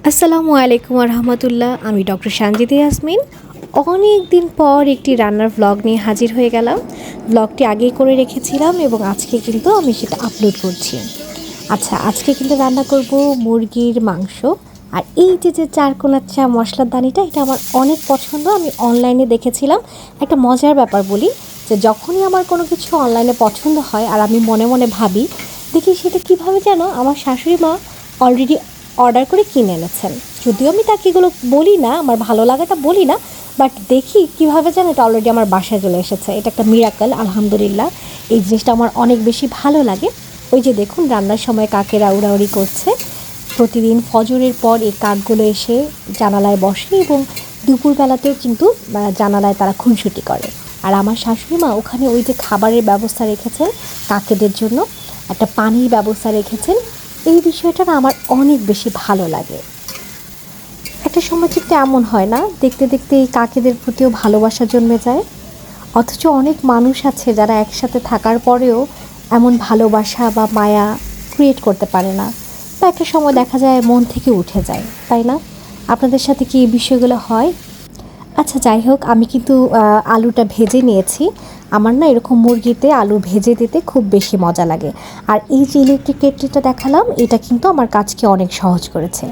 আসসালামু আলাইকুম রহমতুল্লাহ। আমি ডক্টর সানজিদা ইয়াসমিন অনেক দিন পর একটি রান্নার ভ্লগ নিয়ে হাজির হয়ে গেলাম। ভ্লগটি আগেই করে রেখেছিলাম এবং আজকে কিন্তু আমি সেটা আপলোড করছি। আচ্ছা, আজকে কিন্তু রান্না করব মুরগির মাংস। আর এই যে চারকোনার চা মশলার দানিটা, এটা আমার অনেক পছন্দ। আমি অনলাইনে দেখেছিলাম। একটা মজার ব্যাপার বলি, যে যখনই আমার কোনো কিছু অনলাইনে পছন্দ হয় আর আমি মনে মনে ভাবি, দেখি সেটা কিভাবে যেন আমার শাশুড়ি মা অলরেডি অর্ডার করে কিনে এনেছেন। যদিও আমি তাকে এগুলো বলি না, আমার ভালো লাগাটা বলি না, বাট দেখি কিভাবে যেন এটা অলরেডি আমার বাসায় চলে এসেছে। এটা একটা মিরাকল, আলহামদুলিল্লাহ। এই জিনিসটা আমার অনেক বেশি ভালো লাগে। ওই যে দেখুন, রান্নার সময় কাকেরা উড়াউড়ি করছে। প্রতিদিন ফজরের পর এই কাকগুলো এসে জানালায় বসে এবং দুপুরবেলাতেও কিন্তু জানালায় তারা খুনসুটি করে। আর আমার শাশুড়ি মা ওখানে ওই যে খাবারের ব্যবস্থা রেখেছেন কাকেদের জন্য, একটা পানির ব্যবস্থা রেখেছেন। এই বিষয়টা না আমার অনেক বেশি ভালো লাগে। একটা সময় কিন্তু এমন হয় না, দেখতে দেখতে এই কাকেদের প্রতিও ভালোবাসা জন্মে যায়। অথচ অনেক মানুষ আছে যারা একসাথে থাকার পরেও এমন ভালোবাসা বা মায়া ক্রিয়েট করতে পারে না, বা একটা সময় দেখা যায় মন থেকে উঠে যায়, তাই না? আপনাদের সাথে কি এই বিষয়গুলো হয়? আচ্ছা, যাই হোক, আমি কিন্তু আলুটা ভেজে নিয়েছি। আমার না এরকম মুরগিতে আলু ভেজে দিতে খুব বেশি মজা লাগে। আর এই যে ইলেকট্রিক কেটলিটা দেখালাম, এটা কিন্তু আমার কাজকে অনেক সহজ করেছে।